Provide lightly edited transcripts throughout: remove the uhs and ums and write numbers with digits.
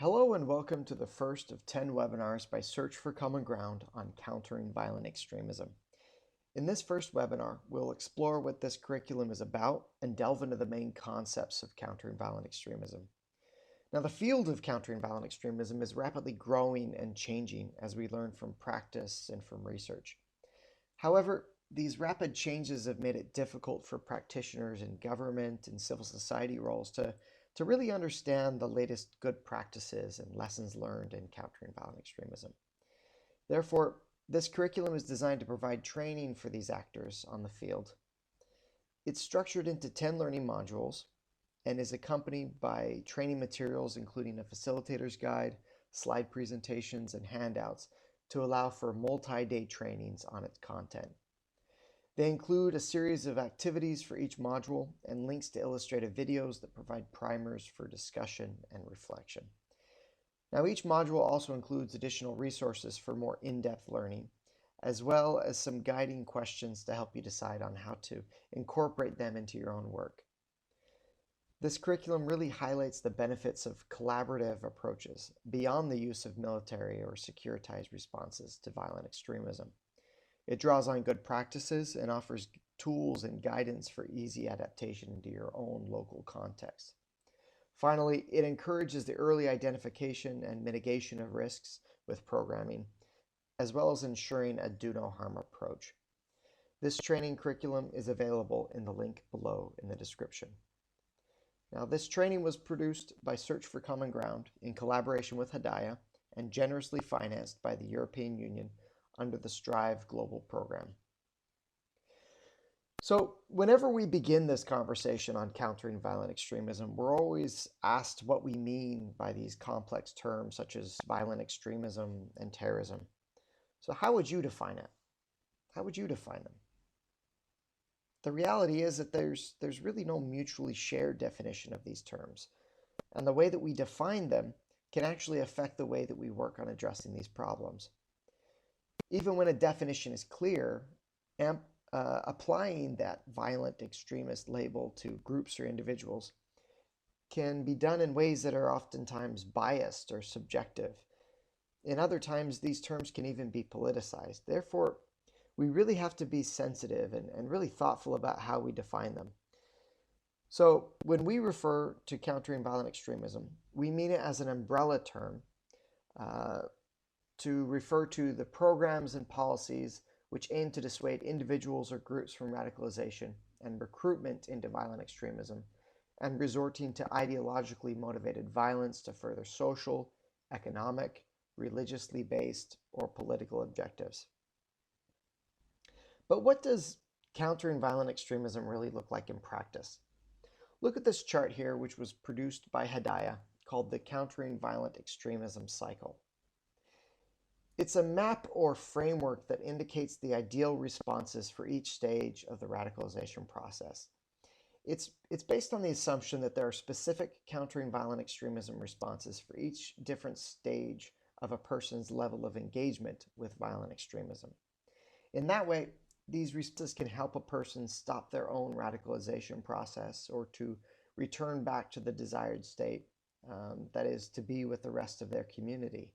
Hello and welcome to the first of 10 webinars by Search for Common Ground on Countering Violent Extremism. In this first webinar, we'll explore what this curriculum is about and delve into the main concepts of countering violent extremism. Now, the field of countering violent extremism is rapidly growing and changing as we learn from practice and from research. However, these rapid changes have made it difficult for practitioners in government and civil society roles to really understand the latest good practices and lessons learned in countering violent extremism. Therefore, this curriculum is designed to provide training for these actors on the field. It's structured into 10 learning modules and is accompanied by training materials including a facilitator's guide, slide presentations, and handouts to allow for multi-day trainings on its content. They include a series of activities for each module and links to illustrative videos that provide primers for discussion and reflection. Now, each module also includes additional resources for more in-depth learning, as well as some guiding questions to help you decide on how to incorporate them into your own work. This curriculum really highlights the benefits of collaborative approaches beyond the use of military or securitized responses to violent extremism. It draws on good practices and offers tools and guidance for easy adaptation into your own local context. Finally, it encourages the early identification and mitigation of risks with programming, as well as ensuring a do-no-harm approach. This training curriculum is available in the link below in the description. Now, this training was produced by Search for Common Ground in collaboration with Hedayah and generously financed by the European Union under the Strive Global Program. So whenever we begin this conversation on countering violent extremism, we're always asked what we mean by these complex terms such as violent extremism and terrorism. So how would you define it? How would you define them? The reality is that there's really no mutually shared definition of these terms, and the way that we define them can actually affect the way that we work on addressing these problems. Even when a definition is clear, applying that violent extremist label to groups or individuals can be done in ways that are oftentimes biased or subjective. In other times, these terms can even be politicized. Therefore, we really have to be sensitive and really thoughtful about how we define them. So when we refer to countering violent extremism, we mean it as an umbrella term to refer to the programs and policies which aim to dissuade individuals or groups from radicalization and recruitment into violent extremism and resorting to ideologically motivated violence to further social, economic, religiously based, or political objectives. But what does countering violent extremism really look like in practice? Look at this chart here, which was produced by Hedayah, called the Countering Violent Extremism Cycle. It's a map or framework that indicates the ideal responses for each stage of the radicalization process. It's based on the assumption that there are specific countering violent extremism responses for each different stage of a person's level of engagement with violent extremism. In that way, these responses can help a person stop their own radicalization process or to return back to the desired state, that is, to be with the rest of their community.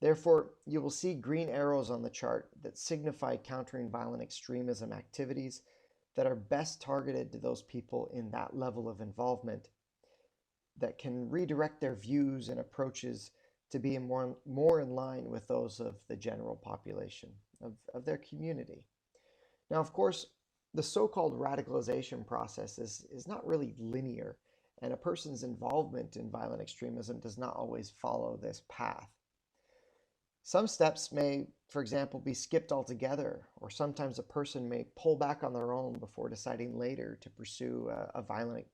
Therefore, you will see green arrows on the chart that signify countering violent extremism activities that are best targeted to those people in that level of involvement that can redirect their views and approaches to be more in line with those of the general population of their community. Now, of course, the so-called radicalization process is not really linear, and a person's involvement in violent extremism does not always follow this path. Some steps may, for example, be skipped altogether, or sometimes a person may pull back on their own before deciding later to pursue a violent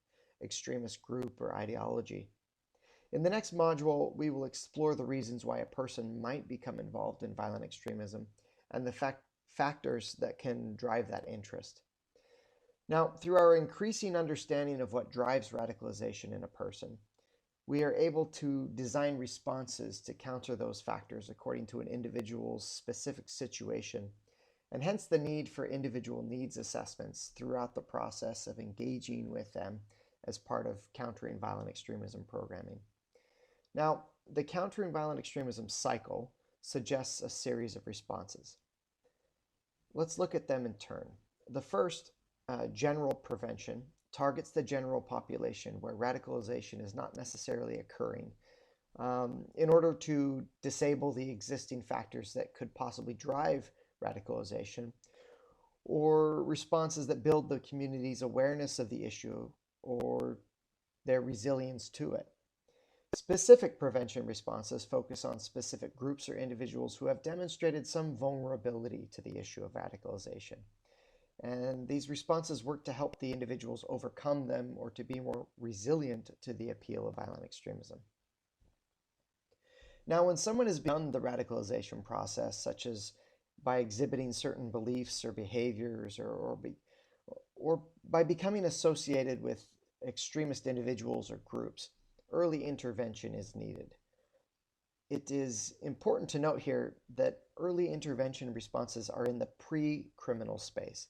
extremist group or ideology. In the next module, we will explore the reasons why a person might become involved in violent extremism and the factors that can drive that interest. Now, through our increasing understanding of what drives radicalization in a person, we are able to design responses to counter those factors according to an individual's specific situation, and hence the need for individual needs assessments throughout the process of engaging with them as part of countering violent extremism programming. Now, the Countering Violent Extremism cycle suggests a series of responses. Let's look at them in turn. The first, general prevention, targets the general population where radicalization is not necessarily occurring, in order to disable the existing factors that could possibly drive radicalization, or responses that build the community's awareness of the issue or their resilience to it. Specific prevention responses focus on specific groups or individuals who have demonstrated some vulnerability to the issue of radicalization. And these responses work to help the individuals overcome them or to be more resilient to the appeal of violent extremism. Now, when someone has begun the radicalization process, such as by exhibiting certain beliefs or behaviors, or by becoming associated with extremist individuals or groups, early intervention is needed. It is important to note here that early intervention responses are in the pre-criminal space,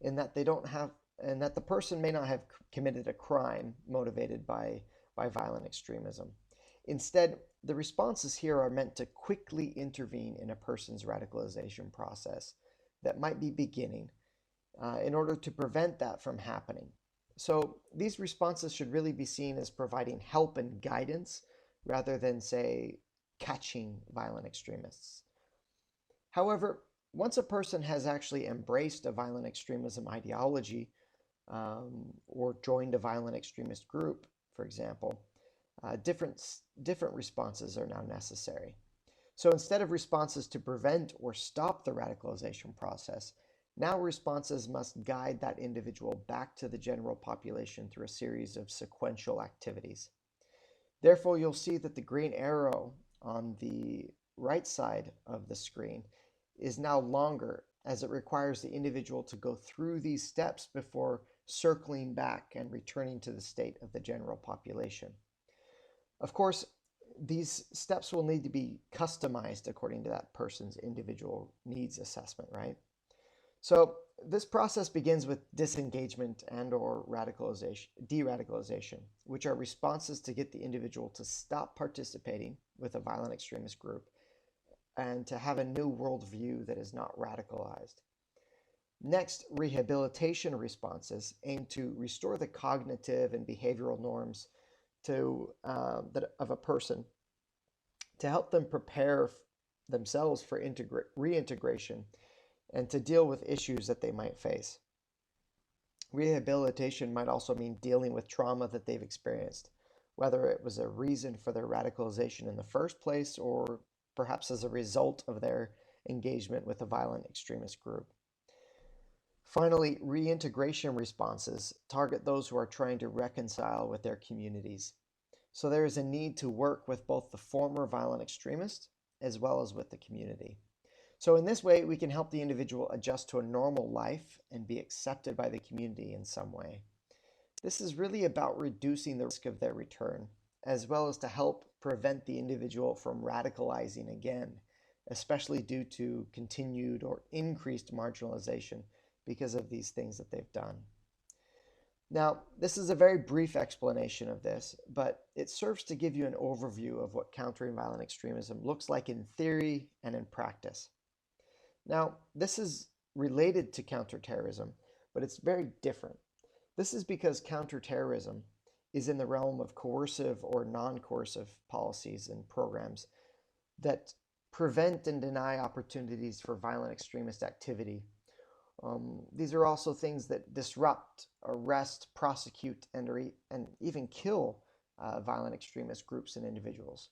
in that the person may not have committed a crime motivated by violent extremism. Instead, the responses here are meant to quickly intervene in a person's radicalization process that might be beginning, in order to prevent that from happening. So these responses should really be seen as providing help and guidance rather than, say, catching violent extremists. However, once a person has actually embraced a violent extremism ideology, or joined a violent extremist group, for example, different responses are now necessary. So instead of responses to prevent or stop the radicalization process, now responses must guide that individual back to the general population through a series of sequential activities. Therefore, you'll see that the green arrow on the right side of the screen is now longer, as it requires the individual to go through these steps before circling back and returning to the state of the general population. Of course, these steps will need to be customized according to that person's individual needs assessment, right? So this process begins with disengagement and or de-radicalization, which are responses to get the individual to stop participating with a violent extremist group and to have a new worldview that is not radicalized. Next, rehabilitation responses aim to restore the cognitive and behavioral norms of a person to help them prepare themselves for reintegration and to deal with issues that they might face. Rehabilitation might also mean dealing with trauma that they've experienced, whether it was a reason for their radicalization in the first place or perhaps as a result of their engagement with a violent extremist group. Finally, reintegration responses target those who are trying to reconcile with their communities. So there is a need to work with both the former violent extremist as well as with the community. So in this way, we can help the individual adjust to a normal life and be accepted by the community in some way. This is really about reducing the risk of their return, as well as to help prevent the individual from radicalizing again, especially due to continued or increased marginalization because of these things that they've done. Now, this is a very brief explanation of this, but it serves to give you an overview of what countering violent extremism looks like in theory and in practice. Now, this is related to counterterrorism, but it's very different. This is because counterterrorism is in the realm of coercive or non-coercive policies and programs that prevent and deny opportunities for violent extremist activity. These are also things that disrupt, arrest, prosecute, and even kill violent extremist groups and individuals.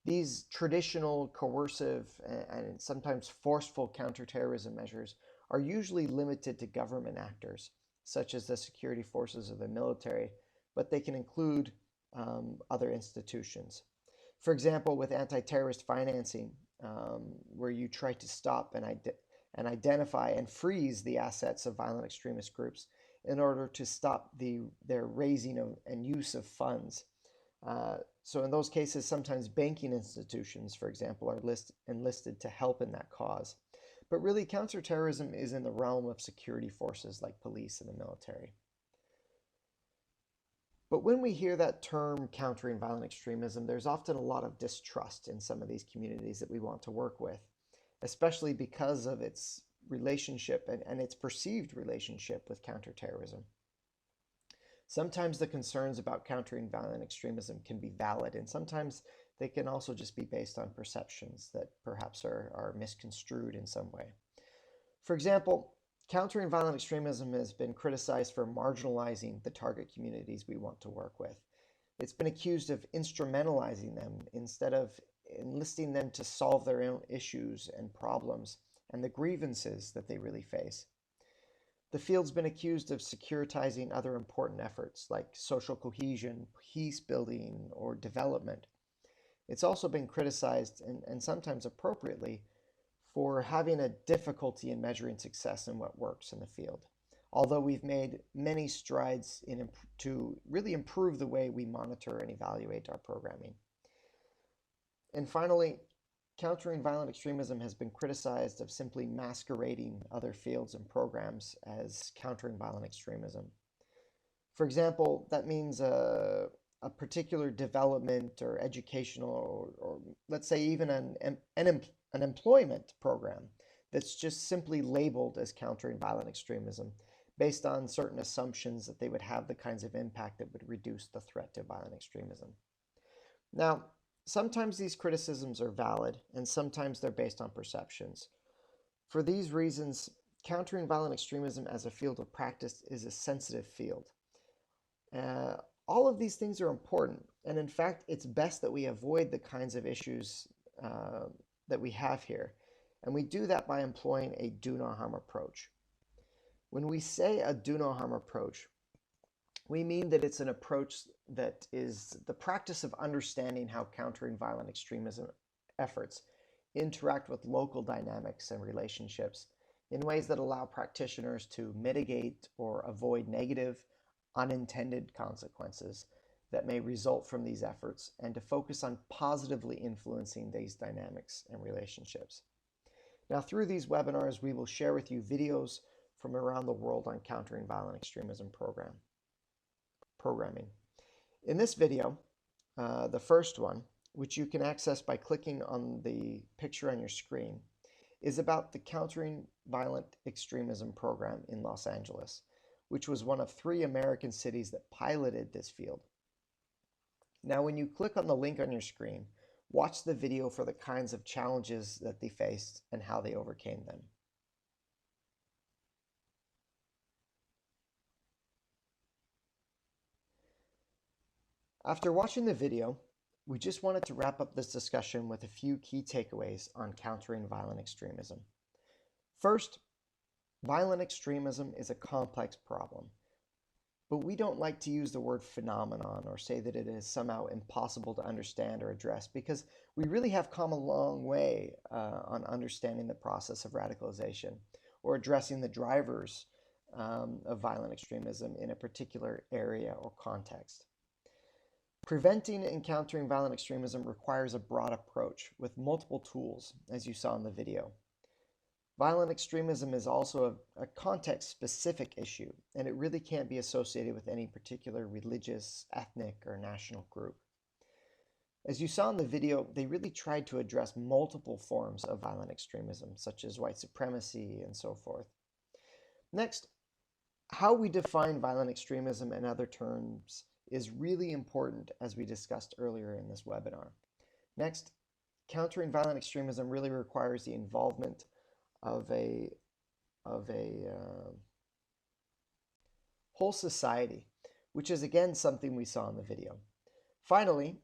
These traditional, coercive, and sometimes forceful counterterrorism measures are usually limited to government actors, such as the security forces of the military, but they can include other institutions. For example, with anti-terrorist financing, where you try to stop and identify and freeze the assets of violent extremist groups in order to stop their raising and use of funds. So in those cases, sometimes banking institutions, for example, are enlisted to help in that cause. But really, counterterrorism is in the realm of security forces like police and the military. But when we hear that term, countering violent extremism, there's often a lot of distrust in some of these communities that we want to work with, especially because of its relationship and its perceived relationship with counterterrorism. Sometimes the concerns about countering violent extremism can be valid, and sometimes they can also just be based on perceptions that perhaps are misconstrued in some way. For example, countering violent extremism has been criticized for marginalizing the target communities we want to work with. It's been accused of instrumentalizing them instead of enlisting them to solve their own issues and problems and the grievances that they really face. The field's been accused of securitizing other important efforts like social cohesion, peace building, or development. It's also been criticized, and sometimes appropriately, for having a difficulty in measuring success in what works in the field, although we've made many strides to really improve the way we monitor and evaluate our programming. And finally, countering violent extremism has been criticized of simply masquerading other fields and programs as countering violent extremism. For example, that means a particular development or educational or let's say even an employment program that's just simply labeled as countering violent extremism based on certain assumptions that they would have the kinds of impact that would reduce the threat to violent extremism. Now, sometimes these criticisms are valid, and sometimes they're based on perceptions. For these reasons, countering violent extremism as a field of practice is a sensitive field. All of these things are important, and in fact, it's best that we avoid the kinds of issues that we have here, and we do that by employing a do no harm approach. When we say a do no harm approach, we mean that it's an approach that is the practice of understanding how countering violent extremism efforts interact with local dynamics and relationships in ways that allow practitioners to mitigate or avoid negative, unintended consequences that may result from these efforts and to focus on positively influencing these dynamics and relationships. Now, through these webinars, we will share with you videos from around the world on countering violent extremism programming. In this video, the first one, which you can access by clicking on the picture on your screen, is about the Countering Violent Extremism program in Los Angeles, which was one of 3 American cities that piloted this field. Now, when you click on the link on your screen, watch the video for the kinds of challenges that they faced and how they overcame them. After watching the video, we just wanted to wrap up this discussion with a few key takeaways on countering violent extremism. First, violent extremism is a complex problem, but we don't like to use the word phenomenon or say that it is somehow impossible to understand or address because we really have come a long way on understanding the process of radicalization or addressing the drivers of violent extremism in a particular area or context. Preventing and countering violent extremism requires a broad approach with multiple tools, as you saw in the video. Violent extremism is also a context-specific issue, and it really can't be associated with any particular religious, ethnic, or national group. As you saw in the video, they really tried to address multiple forms of violent extremism, such as white supremacy and so forth. Next, how we define violent extremism in other terms is really important, as we discussed earlier in this webinar. Next, countering violent extremism really requires the involvement of a whole society, which is again something we saw in the video. Finally,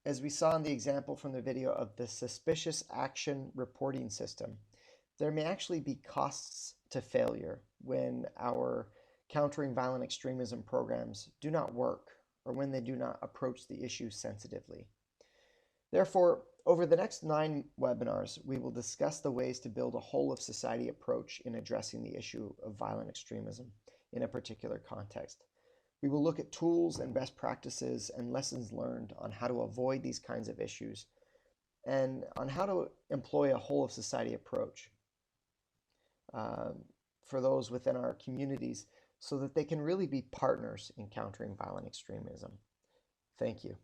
as we saw in the example from the video of the suspicious action reporting system, there may actually be costs to failure when our countering violent extremism programs do not work or when they do not approach the issue sensitively. Therefore, over the next 9 webinars, we will discuss the ways to build a whole-of-society approach in addressing the issue of violent extremism in a particular context. We will look at tools and best practices and lessons learned on how to avoid these kinds of issues and on how to employ a whole-of-society approach for those within our communities so that they can really be partners in countering violent extremism. Thank you.